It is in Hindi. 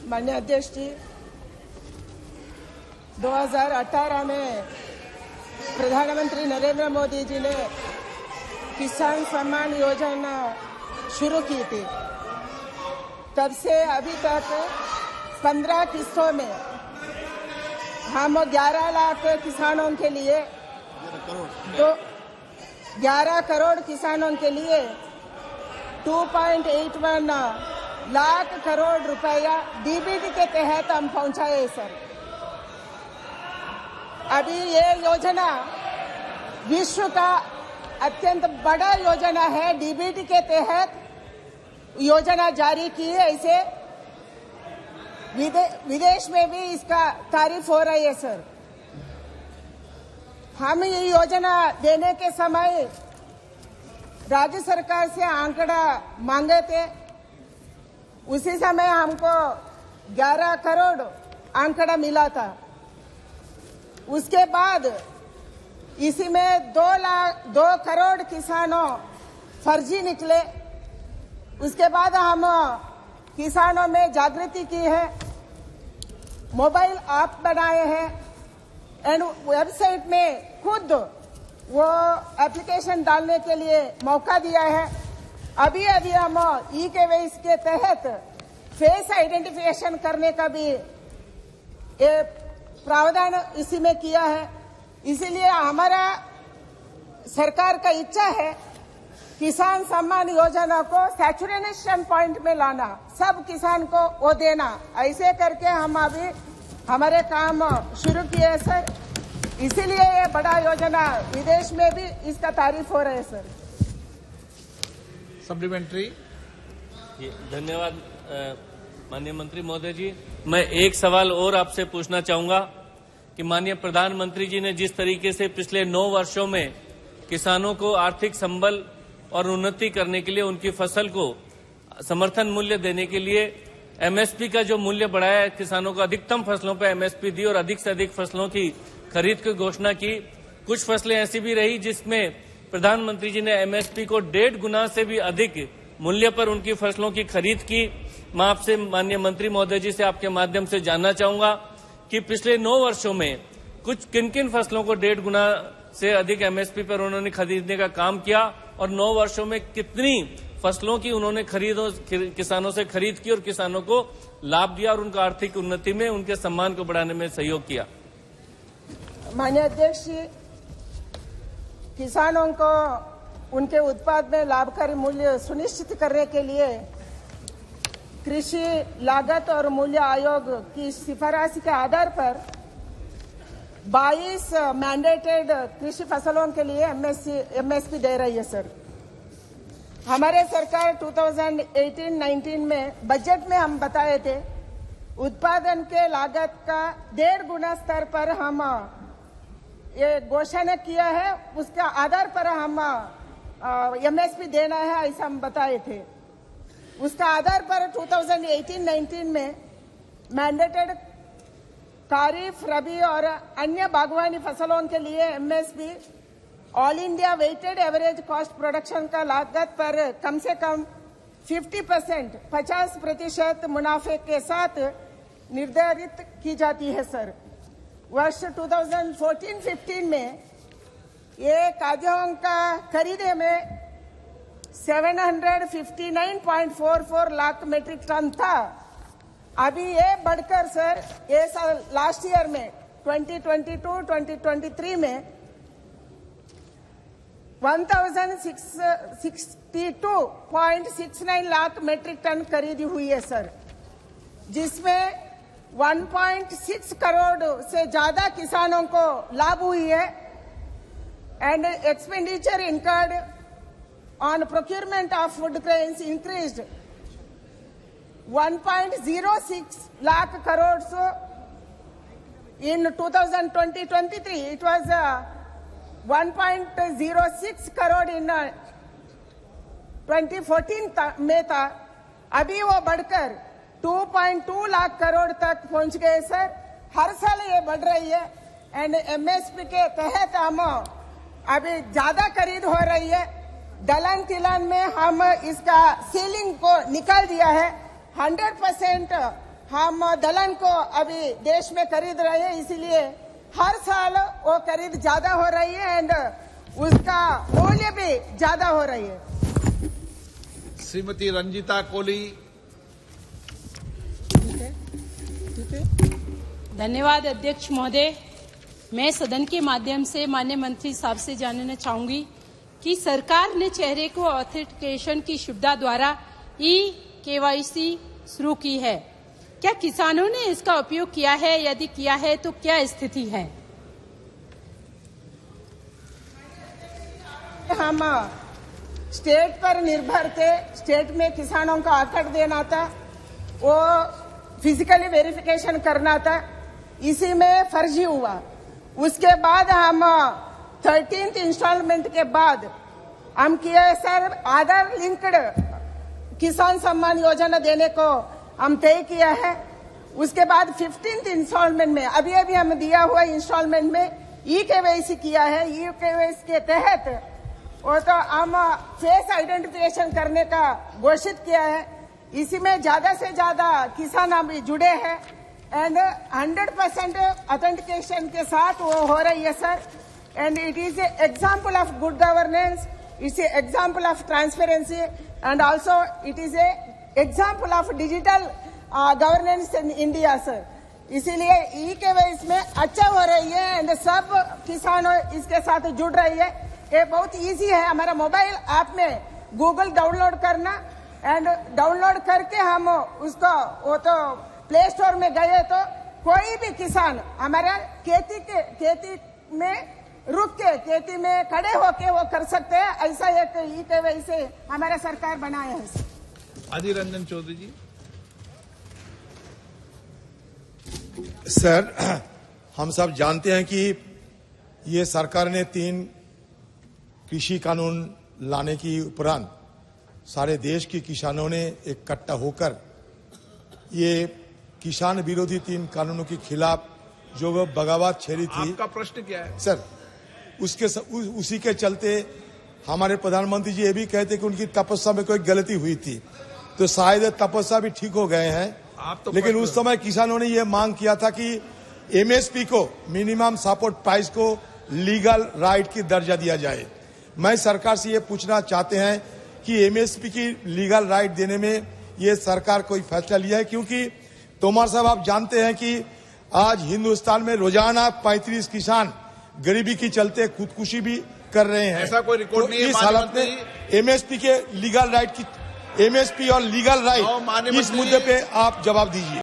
माननीय अध्यक्ष जी, 2018 में प्रधानमंत्री नरेंद्र मोदी जी ने किसान सम्मान योजना शुरू की थी। तब से अभी तक 15 किस्तों में हम 11 लाख किसानों के लिए 11 करोड़ किसानों के लिए 2.81 लाख करोड़ रुपया डीबीटी के तहत हम पहुंचाए सर। अभी ये योजना विश्व का अत्यंत बड़ा योजना है। डीबीटी के तहत योजना जारी की है। इसे विदेश में भी इसका तारीफ हो रही है सर। हम ये योजना देने के समय राज्य सरकार से आंकड़ा मांगे थे। उसी समय हमको 11 करोड़ आंकड़ा मिला था। उसके बाद इसी में 2 करोड़ किसानों फर्जी निकले। उसके बाद हम किसानों में जागृति की है, मोबाइल ऐप बनाए हैं एंड वेबसाइट में खुद वो एप्लीकेशन डालने के लिए मौका दिया है। अभी हम ई-केवाईसी के तहत फेस आइडेंटिफिकेशन करने का भी प्रावधान इसी में किया है। इसीलिए हमारा सरकार का इच्छा है किसान सम्मान योजना को सैचुरेशन पॉइंट में लाना, सब किसान को वो देना। ऐसे करके हम अभी हमारे काम शुरू किए हैं सर। इसीलिए ये बड़ा योजना विदेश में भी इसका तारीफ हो रहा है सर। सप्लीमेंट्री। धन्यवाद माननीय मंत्री महोदय जी। मैं एक सवाल और आपसे पूछना चाहूंगा कि माननीय प्रधानमंत्री जी ने जिस तरीके से पिछले 9 वर्षों में किसानों को आर्थिक संबल और उन्नति करने के लिए उनकी फसल को समर्थन मूल्य देने के लिए एमएसपी का जो मूल्य बढ़ाया है, किसानों को अधिकतम फसलों पर एमएसपी दी और अधिक से अधिक फसलों की खरीद की घोषणा की। कुछ फसलें ऐसी भी रही जिसमें प्रधानमंत्री जी ने एमएसपी को 1.5 गुना से भी अधिक मूल्य पर उनकी फसलों की खरीद की। मैं आपसे माननीय मंत्री महोदय जी से आपके माध्यम से जानना चाहूंगा कि पिछले 9 वर्षों में किन किन फसलों को 1.5 गुना से अधिक एमएसपी पर उन्होंने खरीदने का काम किया और 9 वर्षों में कितनी फसलों की उन्होंने किसानों से खरीद की और किसानों को लाभ दिया और उनका आर्थिक उन्नति में उनके सम्मान को बढ़ाने में सहयोग किया। माननीय अध्यक्ष जी, किसानों को उनके उत्पाद में लाभकारी मूल्य सुनिश्चित करने के लिए कृषि लागत और मूल्य आयोग की सिफारिश के आधार पर 22 मैंडेटेड कृषि फसलों के लिए एमएसपी दे रही है सर। हमारे सरकार 2018-19 में बजट में हम बताए थे उत्पादन के लागत का 1.5 गुना स्तर पर हम ये घोषणा किया है। उसके आधार पर हम एमएसपी देना है ऐसा हम बताए थे। उसका आधार पर 2018-19 में मैंडेटेड खरीफ, रबी और अन्य बागवानी फसलों के लिए MSP all India weighted average cost production का लागत पर कम से कम 50% मुनाफे के साथ निर्धारित की जाती है सर। वर्ष 2014-15 में ये खाद्यान्न का खरीदे में 759.44 लाख मीट्रिक टन था। अभी ये बढ़कर सर ये साल लास्ट ईयर में 2022-2023 में 1062.69 लाख मीट्रिक टन खरीदी हुई है सर, जिसमें 1.6 करोड़ से ज्यादा किसानों को लाभ हुई है and expenditure incurred on procurement of food grains increased 1.06 lakh crores in 2020-23. It was 1.06 crore in 2014 में था। अभी वो बढ़कर 2.2 लाख करोड़ तक पहुंच गए सर। हर साल ये बढ़ रही है एंड एमएसपी के तहत हम अभी ज्यादा खरीद हो रही है। दलहन तिलहन में हम इसका सीलिंग को निकाल दिया है। 100% हम दलहन को अभी देश में खरीद रहे हैं, इसीलिए हर साल वो खरीद ज्यादा हो रही है एंड उसका मूल्य भी ज्यादा हो रही है। श्रीमती रंजीता कोली। धन्यवाद अध्यक्ष महोदय। मैं सदन के माध्यम से माननीय मंत्री साहब से जानना चाहूंगी कि सरकार ने चेहरे को ऑथेंटिकेशन की सुविधा द्वारा KYC शुरू की है। क्या किसानों ने इसका उपयोग किया है? यदि किया है तो क्या स्थिति है? हम स्टेट पर निर्भर थे, स्टेट में किसानों का आकड़ देना था, वो फिजिकली वेरिफिकेशन करना था, इसी में फर्जी हुआ। उसके बाद हम 13th इंस्टॉलमेंट के बाद हम किए सर आधार लिंक्ड किसान सम्मान योजना देने को हम तय किया है। उसके बाद 15th इंस्टॉलमेंट में अभी हम दिया हुआ इंस्टॉलमेंट में KYC किया है। KYC के तहत वो तो हम फेस आइडेंटिफिकेशन करने का घोषित किया है। इसी में ज्यादा से ज्यादा किसान अभी जुड़े हैं एंड 100% ऑथेंटिकेशन के साथ वो हो रही है sir. And it is a example of good governance, it's a example of transparency and also it is a example of digital governance in India sir. इसीलिए KYC में अच्छा हो रही है एंड सब किसान इसके साथ जुड़ रही है। ये बहुत इजी है, हमारा मोबाइल ऐप में गूगल डाउनलोड करना एंड डाउनलोड करके हम उसको वो तो प्ले स्टोर में गए तो कोई भी किसान हमारा खेती में रुक के खेती में खड़े होके वो कर सकते हैं। ऐसा एक KYC हमारा सरकार बनाया है। अधीर रंजन चौधरी जी। सर, हम सब जानते हैं कि ये सरकार ने 3 कृषि कानून लाने की उपरांत सारे देश के किसानों ने इकट्ठा होकर ये किसान विरोधी 3 कानूनों के खिलाफ जो बगावत छेड़ी थी। आपका प्रश्न क्या है सर? उसी के चलते हमारे प्रधानमंत्री जी ये भी कहते कि उनकी तपस्या में कोई गलती हुई थी, तो शायद तपस्या भी ठीक हो गए हैं। लेकिन उस समय किसानों ने ये मांग किया था कि MSP को, मिनिमम सपोर्ट प्राइस को लीगल राइट की दर्जा दिया जाए। मैं सरकार से ये पूछना चाहते हैं कि MSP की लीगल राइट देने में ये सरकार कोई फैसला लिया है? क्योंकि तोमर साहब, आप जानते हैं कि आज हिंदुस्तान में रोजाना 35 किसान गरीबी के चलते खुदकुशी भी कर रहे हैं। ऐसा कोई रिकॉर्ड नहीं है। इस हालत में MSP के लीगल राइट की, MSP और लीगल राइट, इस मुद्दे पे आप जवाब दीजिए।